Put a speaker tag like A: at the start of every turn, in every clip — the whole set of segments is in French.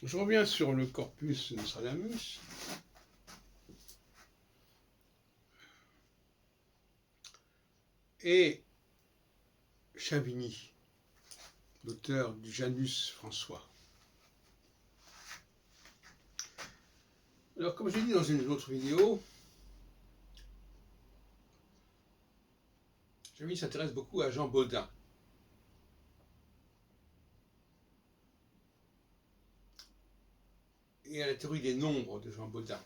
A: Je reviens sur le corpus Nostradamus. Et Chavigny, l'auteur du Janus François. Alors, comme j'ai dit dans une autre vidéo, Chavigny s'intéresse beaucoup à Jean Bodin. Et à la théorie des nombres de Jean Bodin,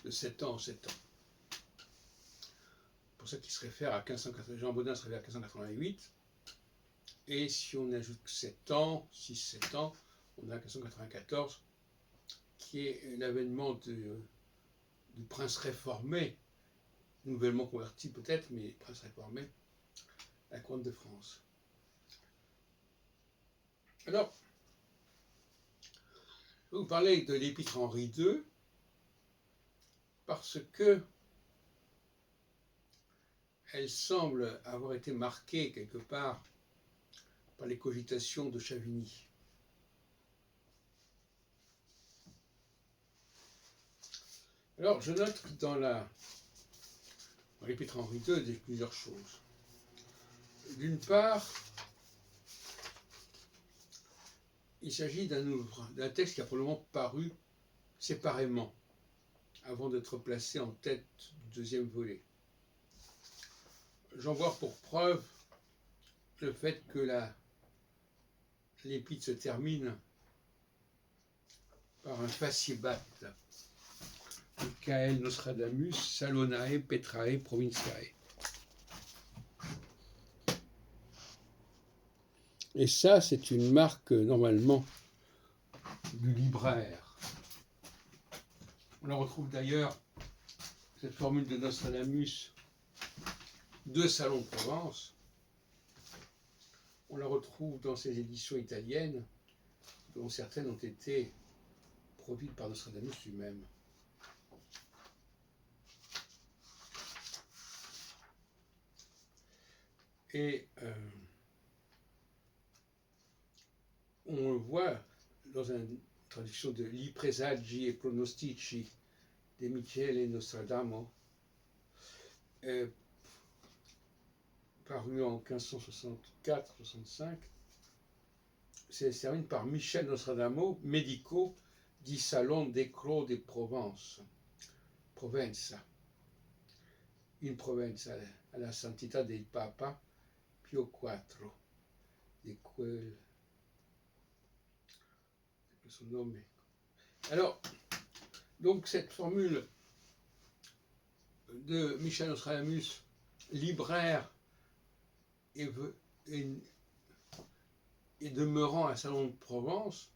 A: de 7 ans en 7 ans. Pour ça qu'il se réfère à 1588, Jean Bodin se réfère à 1588, et si on ajoute 7 ans, 6-7 ans, on a 1594, qui est l'avènement du prince réformé, nouvellement converti peut-être, mais prince réformé, à la couronne de France. Alors, je vais vous parler de l'épître Henri II, parce que elle semble avoir été marquée quelque part par les cogitations de Chavigny. Alors, je note que dans l'épître Henri II, il y a plusieurs choses. D'une part, il s'agit d'un texte qui a probablement paru séparément avant d'être placé en tête du deuxième volet. J'en vois pour preuve le fait que l'épître se termine par un facibat. Michael Nostradamus, Salonae, Petrae, Provinciae. Et ça, c'est une marque, normalement, du libraire. On la retrouve d'ailleurs, cette formule de Nostradamus, de Salon de Provence. On la retrouve dans ses éditions italiennes, dont certaines ont été produites par Nostradamus lui-même. Et on voit dans une traduction de Li presagi e pronostici de Michele Nostradamo, paru en 1564-65, c'est terminé par Michel Nostradamo, medico di Salon de Cro de Provence, Provenza, in Provenza, alla santità del Papa Pio IV, di quel son nom. Alors, donc cette formule de Michel Nostradamus, libraire et demeurant à Salon de Provence,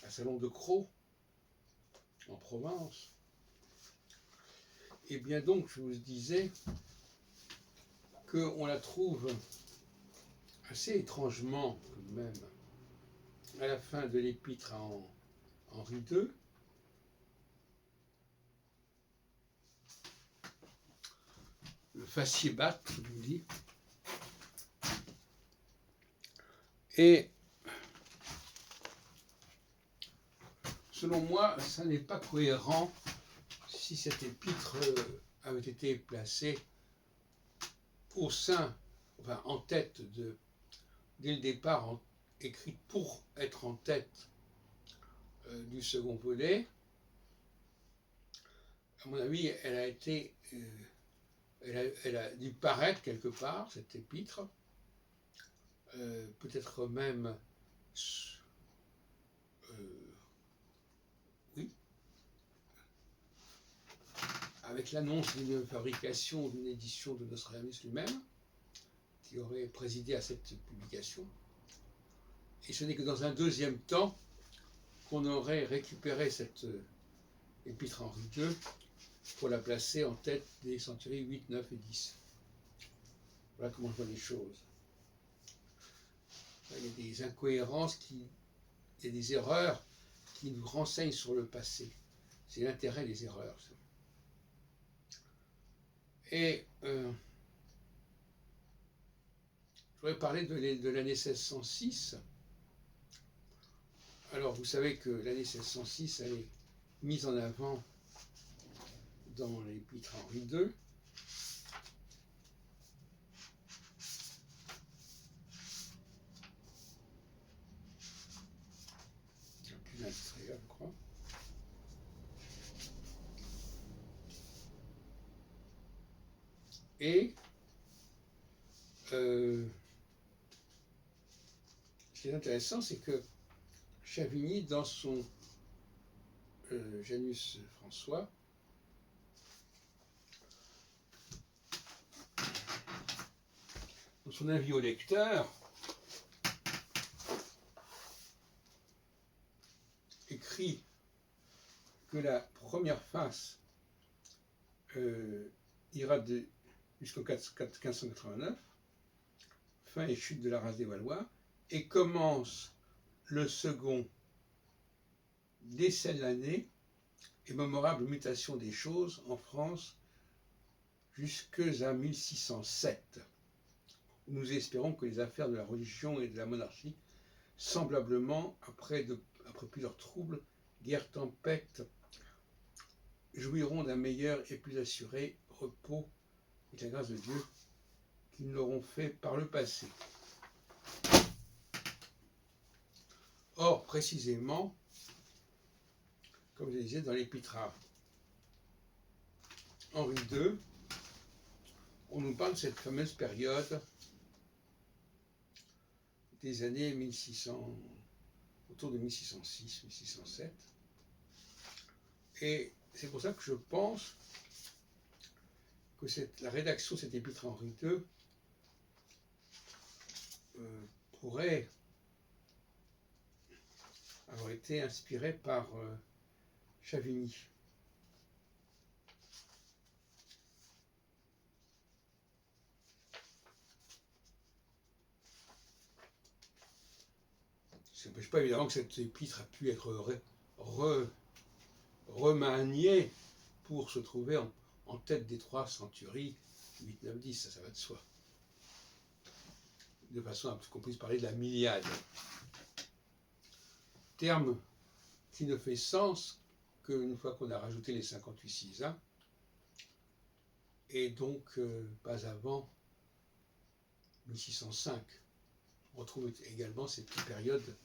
A: à Salon de Cros, en Provence, et bien donc je vous disais qu'on la trouve assez étrangement tout de même à la fin de l'épître à Henri II, le facibat, je vous dis, et selon moi, ça n'est pas cohérent si cette épître avait été placée au sein, enfin en tête dès le départ, écrite pour être en tête du second volet. À mon avis, elle a été, elle a dû paraître quelque part, cette épître, peut-être même, oui, avec l'annonce d'une fabrication, d'une édition de Nostradamus lui-même, qui aurait présidé à cette publication. Et ce n'est que dans un deuxième temps qu'on aurait récupéré cette épître Henri II pour la placer en tête des centuries 8, 9 et 10. Voilà comment je vois les choses. Il y a des incohérences, il y a des erreurs qui nous renseignent sur le passé. C'est l'intérêt des erreurs. Ça. Et je voudrais parler de l'année 1606. Alors, vous savez que l'année 1606, elle est mise en avant dans l'épître Henri II. Il y a plus d'extrait là, je crois. Et ce qui est intéressant, c'est que Chavigny, dans son Janus François, dans son avis au lecteur, écrit que la première face ira jusqu'en 1589, fin et chute de la race des Valois, et commence le second décèle l'année et mémorable mutation des choses en France jusqu'à 1607. Nous espérons que les affaires de la religion et de la monarchie, semblablement, après plusieurs troubles, guerres, tempêtes, jouiront d'un meilleur et plus assuré repos avec la grâce de Dieu qu'ils l'auront fait par le passé. Or, précisément, comme je disais, dans l'épître à Henri II, on nous parle de cette fameuse période des années 1600, autour de 1606, 1607. Et c'est pour ça que je pense que la rédaction de cette épître à Henri II pourrait avoir été inspirée par Chavigny. Ça n'empêche pas évidemment que cette épître a pu être remaniée pour se trouver en tête des trois centuries 8, 9, 10, ça va de soi. De façon à ce qu'on puisse parler de la milliade. Terme qui ne fait sens qu'une fois qu'on a rajouté les 58-6-1, et donc pas avant 1605. On retrouve également cette période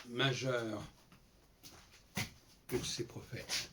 A: majeure pour ces prophètes.